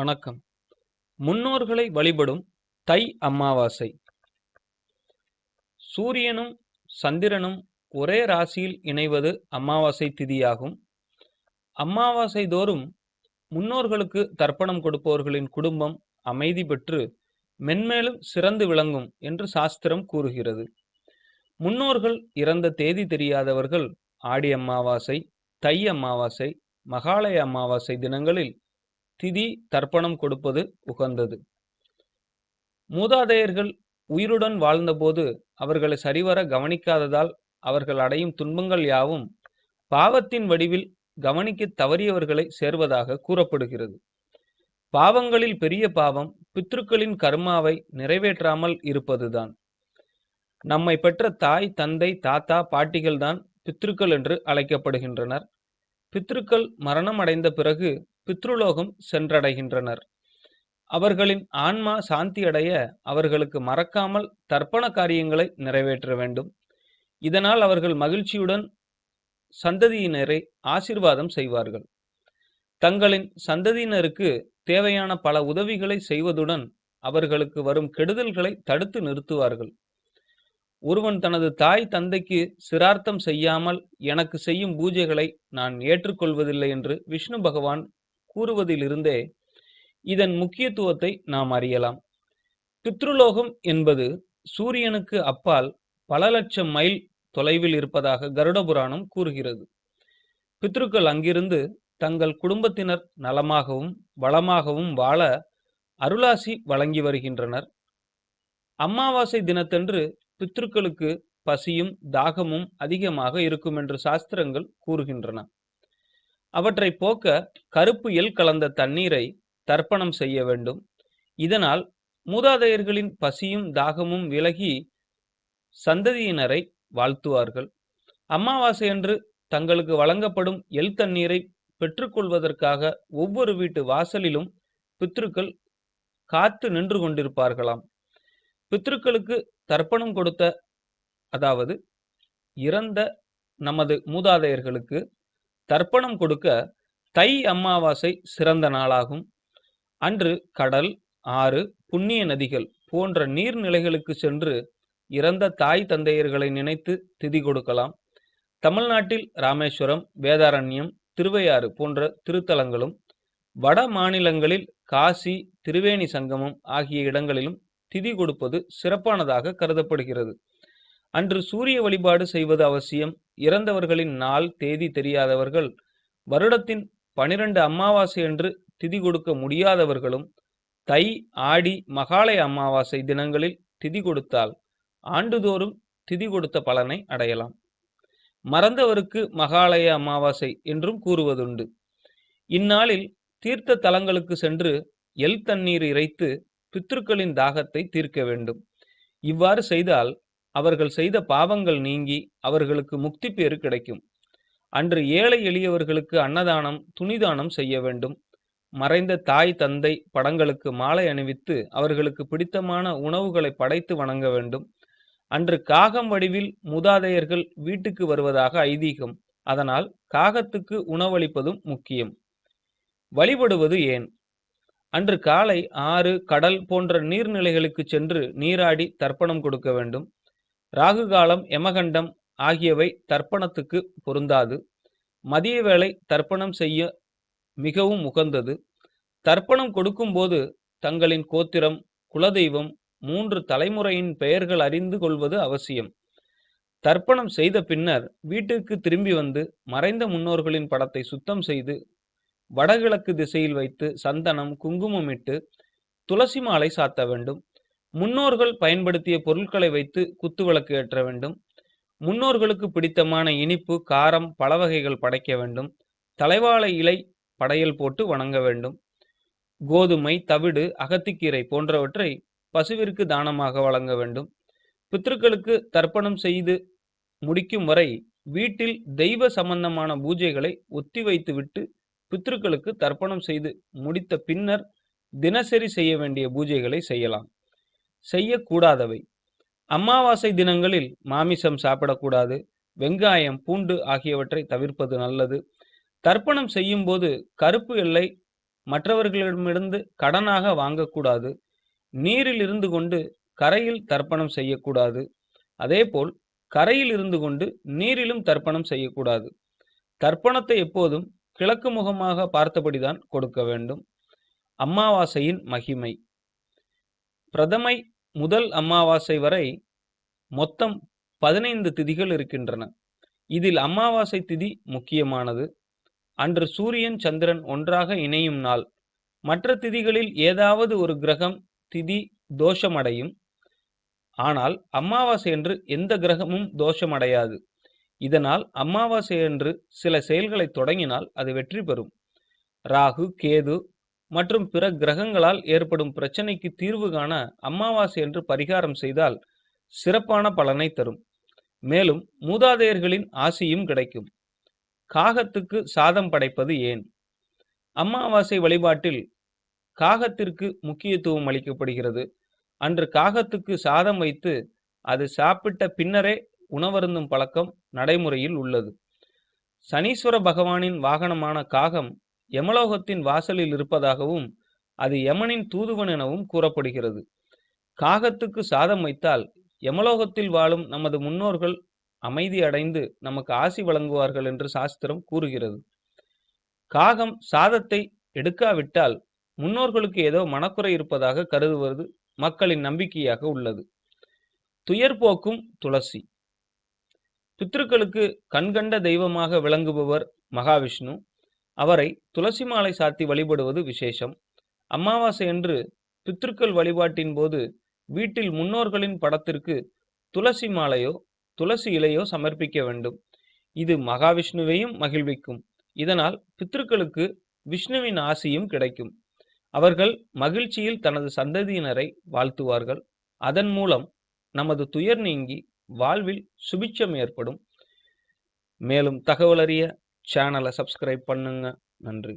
வணக்கம். முன்னோர்களை வழிபடும் தை அமாவாசை. சூரியனும் சந்திரனும் ஒரே ராசியில் இணைவது அமாவாசை திதியாகும். அமாவாசை தோறும் முன்னோர்களுக்கு தர்ப்பணம் கொடுப்பவர்களின் குடும்பம் அமைதி பெற்று மென்மேலும் சிறந்து விளங்கும் என்று சாஸ்திரம் கூறுகிறது. முன்னோர்கள் இறந்த தேதி தெரியாதவர்கள் ஆடி அமாவாசை, தை அமாவாசை, மகாலய அமாவாசை தினங்களில் திதி தர்ப்பணம் கொடுப்பது உகந்தது. மூதாதையர்கள் உயிருடன் வாழ்ந்தபோது அவர்களை சரிவர கவனிக்காததால் அவர்கள் அடையும் துன்பங்கள் யாவும் பாவத்தின் வடிவில் கவனிக்க தவறியவர்களை சேர்வதாக கூறப்படுகிறது. பாவங்களில் பெரிய பாவம் பித்ருக்களின் கர்மாவை நிறைவேற்றாமல் இருப்பதுதான். நம்மை பெற்ற தாய், தந்தை, தாத்தா, பாட்டிகள் தான் பித்ருக்கள் என்று அழைக்கப்படுகின்றனர். பித்ருக்கள் மரணம் அடைந்த பிறகு பித்ருலோகம் சென்றடைகின்றனர். அவர்களின் ஆன்மா சாந்தி அடைய அவர்களுக்கு மறக்காமல் தர்ப்பண காரியங்களை நிறைவேற்ற வேண்டும். இதனால் அவர்கள் மகிழ்ச்சியுடன் சந்ததியினரை ஆசீர்வாதம் செய்வார்கள். தங்களின் சந்ததியினருக்கு தேவையான பல உதவிகளை செய்வதுடன் அவர்களுக்கு வரும் கெடுதல்களை தடுத்து நிறுத்துவார்கள். ஒருவன் தனது தாய் தந்தைக்கு சிரார்த்தம் செய்யாமல் எனக்கு செய்யும் பூஜைகளை நான் ஏற்றுக்கொள்வதில்லை என்று விஷ்ணு பகவான் கூறுவதிலிருந்தே இதன் முக்கியத்துவத்தை நாம் அறியலாம். பித்ருலோகம் என்பது சூரியனுக்கு அப்பால் பல லட்சம் மைல் தொலைவில் இருப்பதாக கருட புராணம் கூறுகிறது. பித்ருக்கள் அங்கிருந்து தங்கள் குடும்பத்தினர் நலமாகவும் வளமாகவும் வாழ அருளாசி வழங்கி வருகின்றனர். அமாவாசை தினத்தன்று பித்ருக்களுக்கு பசியும் தாகமும் அதிகமாக இருக்கும் என்று சாஸ்திரங்கள் கூறுகின்றன. அவற்றை போக்க கருப்பு எள் கலந்த தண்ணீரை தர்ப்பணம் செய்ய வேண்டும். இதனால் மூதாதையர்களின் பசியும் தாகமும் விலகி சந்ததியினரை வாழ்த்துவார்கள். அமாவாசையன்று தங்களுக்கு வழங்கப்படும் எள் தண்ணீரை பெற்றுக்கொள்வதற்காக ஒவ்வொரு வீட்டு வாசலிலும் பித்ருக்கள் காத்து நின்று கொண்டிருப்பார்களாம். பித்ருக்களுக்கு தர்ப்பணம் கொடுத்த, அதாவது இறந்த நமது மூதாதையர்களுக்கு தர்ப்பணம் கொடுக்க தை அமாவாசை சிறந்த நாளாகும். அன்று கடல், ஆறு, புண்ணிய நதிகள் போன்ற நீர்நிலைகளுக்கு சென்று இறந்த தாய் தந்தையர்களை நினைத்து திதி கொடுக்கலாம். தமிழ்நாட்டில் ராமேஸ்வரம், வேதாரண்யம், திருவையாறு போன்ற திருத்தலங்களும், வட மாநிலங்களில் காசி, திரிவேணி சங்கமம் ஆகிய இடங்களிலும் திதி கொடுப்பது சிறப்பானதாக கருதப்படுகிறது. அன்று சூரிய வழிபாடு செய்வது அவசியம். இறந்தவர்களின் நாள் தேதி தெரியாதவர்கள் வருடத்தின் 12 அமாவாசை அன்று திதி கொடுக்க முடியாதவர்களும் தை, ஆடி, மகாலய அமாவாசை தினங்களில் திதி கொடுத்தால் ஆண்டுதோறும் திதி கொடுத்த பலனை அடையலாம். மறந்தவருக்கு மகாலய அமாவாசை என்றும் கூறுவதுண்டு. இந்நாளில் தீர்த்த தலங்களுக்கு சென்று எள் தண்ணீர் இறைத்து பித்ருக்களின் தாகத்தை தீர்க்க வேண்டும். இவ்வாறு செய்தால் அவர்கள் செய்த பாவங்கள் நீங்கி அவர்களுக்கு முக்தி பேறு கிடைக்கும். அன்று ஏழை எளியவர்களுக்கு அன்னதானம், துணிதானம் செய்ய வேண்டும். மறைந்த தாய் தந்தை படங்களுக்கு மாலை அணிவித்து அவர்களுக்கு பிடித்தமான உணவுகளை படைத்து வணங்க வேண்டும். அன்று காகம் வடிவில் மூதாதையர்கள் வீட்டுக்கு வருவதாக ஐதீகம். அதனால் காகத்துக்கு உணவளிப்பதும் முக்கியம். வழிபடுவது ஏன்? அன்று காலை ஆறு, கடல் போன்ற நீர்நிலைகளுக்கு சென்று நீராடி தர்ப்பணம் கொடுக்க வேண்டும். ராகு காலம், யமகண்டம் ஆகியவை தர்ப்பணத்துக்கு பொருந்தாது. மதிய வேளை தர்ப்பணம் செய்ய மிகவும் உகந்தது. தர்ப்பணம் கொடுக்கும் போது தங்களின் கோத்திரம், குலதெய்வம், 3 தலைமுறையின் பெயர்கள் அறிந்து கொள்வது அவசியம். தர்ப்பணம் செய்த பின்னர் வீட்டிற்கு திரும்பி வந்து மறைந்த முன்னோர்களின் படத்தை சுத்தம் செய்து வடகிழக்கு திசையில் வைத்து சந்தனம், குங்குமம் இட்டு துளசி மாலை சாத்த வேண்டும். முன்னோர்கள் பயன்படுத்திய பொருட்களை வைத்து குத்துவிளக்கு ஏற்ற வேண்டும். முன்னோர்களுக்கு பிடித்தமான இனிப்பு, காரம், பல வகைகள் படைக்க வேண்டும். தலைவாழை இலை படையல் போட்டு வணங்க வேண்டும். கோதுமை, தவிடு, அகத்திக்கீரை போன்றவற்றை பசுவிற்கு தானமாக வழங்க வேண்டும். பித்ருக்களுக்கு தர்ப்பணம் செய்து முடிக்கும் வரை வீட்டில் தெய்வ சம்பந்தமான பூஜைகளை ஒத்தி வைத்துவிட்டு பித்ருக்களுக்கு தர்ப்பணம் செய்து முடித்த பின்னர் தினசரி செய்ய வேண்டிய பூஜைகளை செய்யலாம். செய்யக்கூடாதவை: அமாவாசை தினங்களில் மாமிசம் சாப்பிடக்கூடாது. வெங்காயம், பூண்டு ஆகியவற்றை தவிர்ப்பது நல்லது. தர்ப்பணம் செய்யும் போது கருப்பு எள்ளை மற்றவர்களிடமிருந்து கடனாக வாங்கக்கூடாது. நீரில் இருந்து கொண்டு கரையில் தர்ப்பணம் செய்யக்கூடாது. அதேபோல் கரையில் இருந்து கொண்டு நீரிலும் தர்ப்பணம் செய்யக்கூடாது. தர்ப்பணத்தை எப்போதும் கிழக்கு முகமாக பார்த்தபடிதான் கொடுக்க வேண்டும். அமாவாசையின் மகிமை. பிரதமை முதல் அமாவாசை வரை மொத்தம் 15 திதிகள் இருக்கின்றன. இதில் அமாவாசை திதி முக்கியமானது. அன்று சூரியன் சந்திரன் ஒன்றாக இணையும் நாள். மற்ற திதிகளில் ஏதாவது ஒரு கிரகம் திதி தோஷமடையும். ஆனால் அமாவாசையன்று எந்த கிரகமும் தோஷமடையாது. இதனால் அமாவாசையன்று சில செயல்களை தொடங்கினால் அது வெற்றி பெறும். ராகு, கேது மற்றும் பிற கிரகங்களால் ஏற்படும் பிரச்சனைக்கு தீர்வு காண அமாவாசையன்று பரிகாரம் செய்தால் சிறப்பான பலனை தரும். மேலும் மூதாதையர்களின் ஆசியும் கிடைக்கும். காகத்துக்கு சாதம் படைப்பது ஏன்? அமாவாசை வழிபாட்டில் காகத்திற்கு முக்கியத்துவம் அளிக்கப்படுகிறது. அன்று காகத்துக்கு சாதம் வைத்து அது சாப்பிட்ட பின்னரே உணவருந்தும் பழக்கம் நடைமுறையில் உள்ளது. சனீஸ்வர பகவானின் வாகனமான காகம் யமலோகத்தின் வாசலில் இருப்பதாகவும் அது யமனின் தூதுவன் எனவும் கூறப்படுகிறது. காகத்துக்கு சாதம் வைத்தால் யமலோகத்தில் வாழும் நமது முன்னோர்கள் அமைதி அடைந்து நமக்கு ஆசி வழங்குவார்கள் என்று சாஸ்திரம் கூறுகிறது. காகம் சாதத்தை எடுக்காவிட்டால் முன்னோர்களுக்கு ஏதோ மனக்குறை இருப்பதாக கருதுவது மக்களின் நம்பிக்கையாக உள்ளது. துயர் போக்கும் துளசி. பித்ருக்களுக்கு கண்கண்ட தெய்வமாக விளங்குபவர் மகாவிஷ்ணு. அவரை துளசி மாலை சாத்தி வழிபடுவது விசேஷம். அமாவாசை அன்று பித்ருக்கள் வழிபாட்டின் போது வீட்டில் முன்னோர்களின் படத்திற்கு துளசி மாலையோ துளசி இலையோ சமர்ப்பிக்க வேண்டும். இது மகாவிஷ்ணுவையும் மகிழ்விக்கும். இதனால் பித்ருக்களுக்கு விஷ்ணுவின் ஆசியும் கிடைக்கும். அவர்கள் மகிழ்ச்சியில் தனது சந்ததியினரை வாழ்த்துவார்கள். அதன் மூலம் நமது துயர் நீங்கி வாழ்வில் சுபிட்சம் ஏற்படும். மேலும் தகவல் அறிய சேனலை சப்ஸ்கிரைப் பண்ணுங்க. நன்றி.